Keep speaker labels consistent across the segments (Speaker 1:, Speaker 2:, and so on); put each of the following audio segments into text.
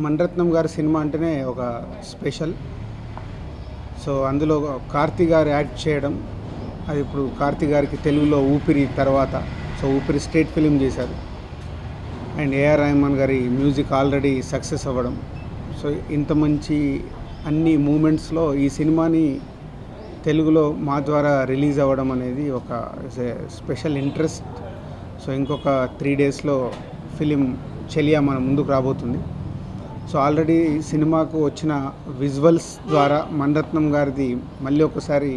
Speaker 1: మణిరత్నం గారి సినిమా అంటేనే ఒక స్పెషల్. సో అందులో కార్తీ గారు యాక్ట్ చేయడం, అది ఇప్పుడు కార్తీ గారికి తెలుగులో ఊపిరి తర్వాత, సో ఊపిరి స్టేట్ ఫిలిం చేశారు. అండ్ ఏఆర్ రెహమాన్ గారి మ్యూజిక్ ఆల్రెడీ సక్సెస్ అవ్వడం. సో ఇంత మంచి అన్ని మూమెంట్స్లో ఈ సినిమాని తెలుగులో మా ద్వారా రిలీజ్ అవ్వడం అనేది ఒక స్పెషల్ ఇంట్రెస్ట్. సో ఇంకొక 3 డేస్లో ఫిలిం చెలియా మన ముందుకు రాబోతుంది. సో ఆల్రెడీ సినిమాకు వచ్చిన విజువల్స్ ద్వారా మణిరత్నం గారిది మళ్ళీ ఒకసారి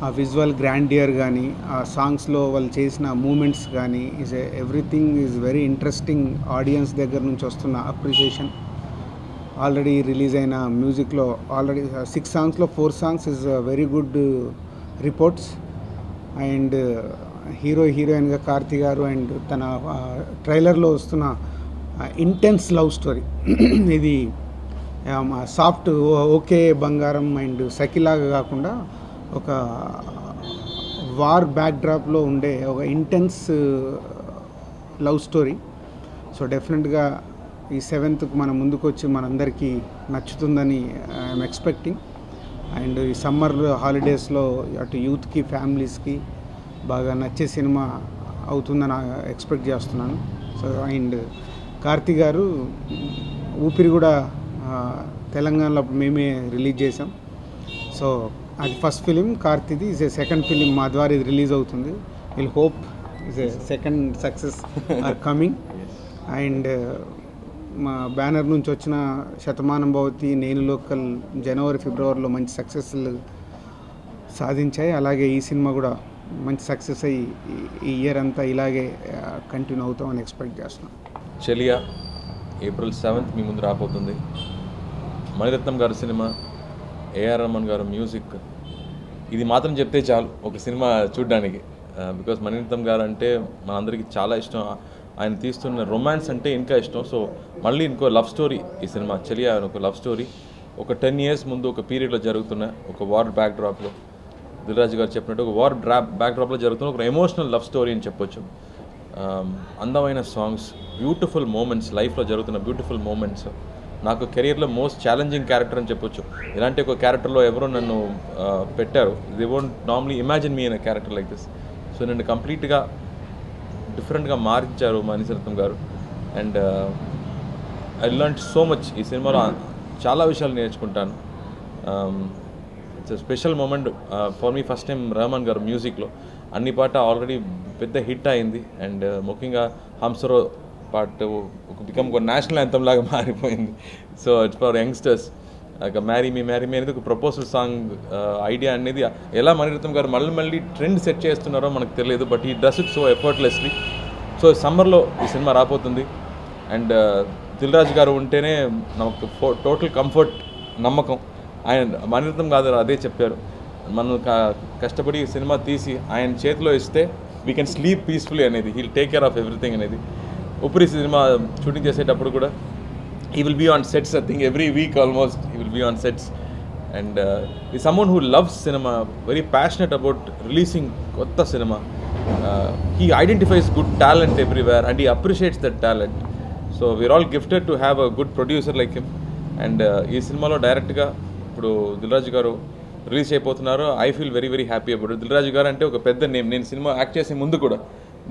Speaker 1: ఆ విజువల్ గ్రాండియర్ కానీ, ఆ సాంగ్స్లో వాళ్ళు చేసిన మూమెంట్స్ కానీ everything is very interesting. Audience దగ్గర నుంచి వస్తున్న అప్రిషియేషన్, ఆల్రెడీ రిలీజ్ అయిన మ్యూజిక్లో ఆల్రెడీ 6 సాంగ్స్లో 4 songs is very good reports. And హీరోయిన్గా కార్తీ గారు అండ్ తన ట్రైలర్లో వస్తున్న ఇంటెన్స్ లవ్ స్టోరీ, ఇది సాఫ్ట్ ఓకే బంగారం అండ్ సఖిలాగా కాకుండా ఒక వార్ బ్యాక్డ్రాప్లో ఉండే ఒక ఇంటెన్స్ లవ్ స్టోరీ. సో డెఫినెట్గా ఈ 7th మన ముందుకు వచ్చి మనందరికీ నచ్చుతుందని ఐఎమ్ ఎక్స్పెక్టింగ్. అండ్ ఈ సమ్మర్ హాలిడేస్లో అటు యూత్కి ఫ్యామిలీస్కి బాగా నచ్చే సినిమా అవుతుందని ఎక్స్పెక్ట్ చేస్తున్నాను. సో అండ్ కార్తీ గారు ఊపిరి కూడా తెలంగాణలో మేమే రిలీజ్ చేసాం. సో అది ఫస్ట్ ఫిలిం కార్తీది, ఇస్ ఏ సెకండ్ ఫిలిం మా ద్వారా ఇది రిలీజ్ అవుతుంది. Will hope is a second success are coming. And మా బ్యానర్ నుంచి వచ్చిన శతమానం భవతి, నేను లోకల్ జనవరి ఫిబ్రవరిలో మంచి సక్సెస్లు సాధించాయి. అలాగే ఈ సినిమా కూడా మంచి సక్సెస్ అయ్యి ఈ ఇయర్ అంతా ఇలాగే కంటిన్యూ అవుతామని ఎక్స్పెక్ట్ చేస్తున్నాం.
Speaker 2: చెలియా ఏప్రిల్ 7th మీ ముందు రాబోతుంది. మణిరత్నం గారి సినిమా, ఏఆర్ రెహమాన్ గారు మ్యూజిక్, ఇది మాత్రం చెప్తే చాలు ఒక సినిమా చూడడానికి. బికాస్ మణిరత్నం గారు అంటే మనందరికీ చాలా ఇష్టం. ఆయన తీస్తున్న రొమాన్స్ అంటే ఇంకా ఇష్టం. సో మళ్ళీ ఇంకో లవ్ స్టోరీ ఈ సినిమా చెలియా, ఒక లవ్ స్టోరీ. ఒక 10 years ముందు ఒక పీరియడ్లో జరుగుతున్న ఒక వార్ బ్యాక్డ్రాప్లో, దిల్ రాజు గారు చెప్పినట్టు ఒక వార్ బ్యాక్డ్రాప్లో జరుగుతున్న ఒక ఎమోషనల్ లవ్ స్టోరీ అని చెప్పొచ్చు. అందమైన సాంగ్స్, బ్యూటిఫుల్ మూమెంట్స్, లైఫ్లో జరుగుతున్న బ్యూటిఫుల్ మూమెంట్స్. నాకు కెరియర్లో మోస్ట్ ఛాలెంజింగ్ క్యారెక్టర్ అని చెప్పొచ్చు. ఇలాంటి ఒక క్యారెక్టర్లో ఎవరో నన్ను పెట్టారు. They won't normally imagine me in a character like this. So నన్ను కంప్లీట్గా డిఫరెంట్గా మార్చారు Mani Ratnam garu. And I learn so much. ఈ సినిమాలో చాలా విషయాలు నేర్చుకుంటాను. It's special moment for me. First time Rahman garu మ్యూజిక్లో అన్ని పాట ఆల్రెడీ పెద్ద హిట్ అయింది. అండ్ ముఖ్యంగా హంసరో పాట ఒక ఒక నేషనల్ యాంథమ్ లాగా మారిపోయింది. So it's for youngsters. Marry me అనేది ఒక ప్రపోజల్ సాంగ్ ఐడియా అనేది ఎలా మణిరత్నం గారు మళ్ళీ ట్రెండ్ సెట్ చేస్తున్నారో మనకు తెలియదు. బట్ ఈ does it so effortlessly. So సమ్మర్లో ఈ సినిమా రాబోతుంది. అండ్ దిల్ రాజు గారు ఉంటేనే నాకు టోటల్ కంఫర్ట్, నమ్మకం. ఆయన మణిరత్నం గారు అదే చెప్పారు, మనం కష్టపడి సినిమా తీసి ఆయన చేతిలో ఇస్తే వీ కెన్ స్లీప్ పీస్ఫుల్లీ అనేది. He'll take care of everything అనేది. ఊపిరి సినిమా షూటింగ్ చేసేటప్పుడు కూడా he will be on sets, I think every week almost he will be on sets. And he's someone who loves cinema, very passionate about releasing kotta cinema. He identifies good talent everywhere and he appreciates that talent. So we're all gifted to have a good producer like him. And ee cinema lo direct ga ippudu Dil Raju garu release అయిపోతున్నారు. I feel very very happy about it. Dil Raju garu అంటే ఒక పెద్ద name. నేను cinema act చేసే ముందు కూడా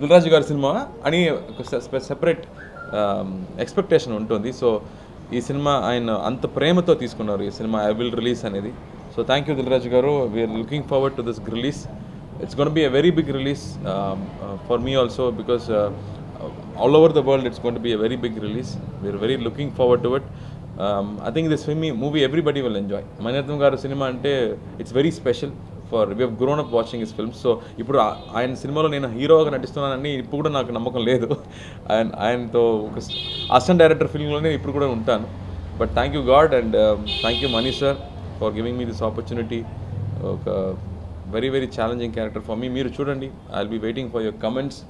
Speaker 2: దిల్ రాజు గారి cinema అని ఒక సెపరేట్ ఎక్స్పెక్టేషన్ ఉంటుంది. సో ఈ సినిమా ఆయన అంత ప్రేమతో తీసుకున్నారు ఈ సినిమా ఐ విల్ రిలీజ్ అనేది. So thank you Dil Raju garu. We are looking forward to this release. It's gonna be a very big release for me also because all over the world it's going to be a very big release. We're very looking forward to it. I think this movie everybody will enjoy. Mani Ratnam garu cinema అంటే it's very special for we have grown up watching his films. So ఇప్పుడు ఆయన సినిమాలో నేను హీరోగా నటిస్తున్నానని ఇప్పుడు కూడా నాకు నమ్మకం లేదు. ఆయనతో ఒక అసిస్టెంట్ డైరెక్టర్ ఫిల్మ్లోనే ఇప్పుడు కూడా ఉంటాను. But thank you god and thank you Mani sir for giving me this opportunity. ఒక very very challenging character for me. మీరు చూడండి. I will be waiting for your comments.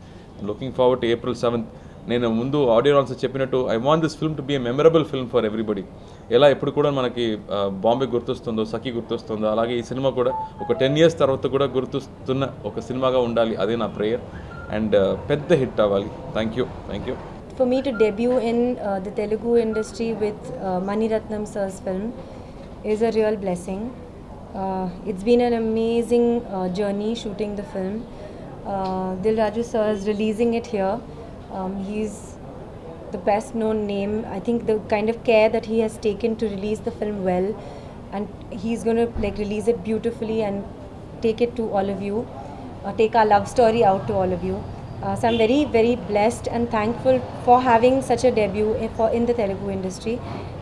Speaker 2: Looking forward to April 7th. నేను ముందు audio లాంచ్లో చెప్పినట్టు I want this film to be a memorable film for everybody. ఎలా ఎప్పుడు కూడా మనకి బాంబే గుర్తొస్తుందో, సఖీ గుర్తొస్తుందో, అలాగే ఈ సినిమా కూడా ఒక 10 years తర్వాత కూడా గుర్తొస్తున్న ఒక సినిమాగా ఉండాలి. అదే నా ప్రేయర్. అండ్ పెద్ద హిట్ అవ్వాలి. Thank you.
Speaker 3: for me to debut in the Telugu industry with Mani Ratnam sir's film is a real blessing. It's been an amazing journey shooting the film. Dil Raju sir is releasing it here. He's the best known name. I think the kind of care that he has taken to release the film well, and he's going to like release it beautifully and take it to all of you, take our love story out to all of you. So I'm very, very blessed and thankful for having such a debut in the Telugu industry.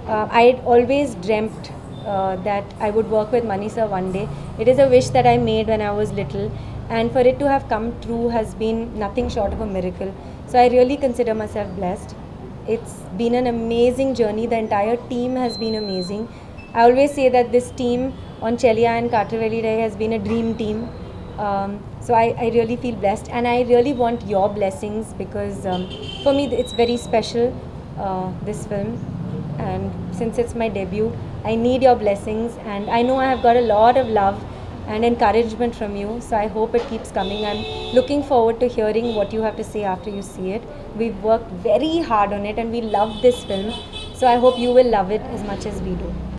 Speaker 3: I always dreamt that I would work with Mani sir one day. It is a wish that I made when I was little, and for it to have come true has been nothing short of a miracle. So I really consider myself blessed. It's been an amazing journey. The entire team has been amazing. I always say that this team on Chelia and Katravelli Ray has been a dream team. So I really feel blessed, and I really want your blessings because for me it's very special, this film, and since it's my debut, I need your blessings, and I know I have got a lot of love and encouragement from you, so I hope it keeps coming. I'm looking forward to hearing what you have to say after you see it. We've worked very hard on it and we love this film, so I hope you will love it as much as we do.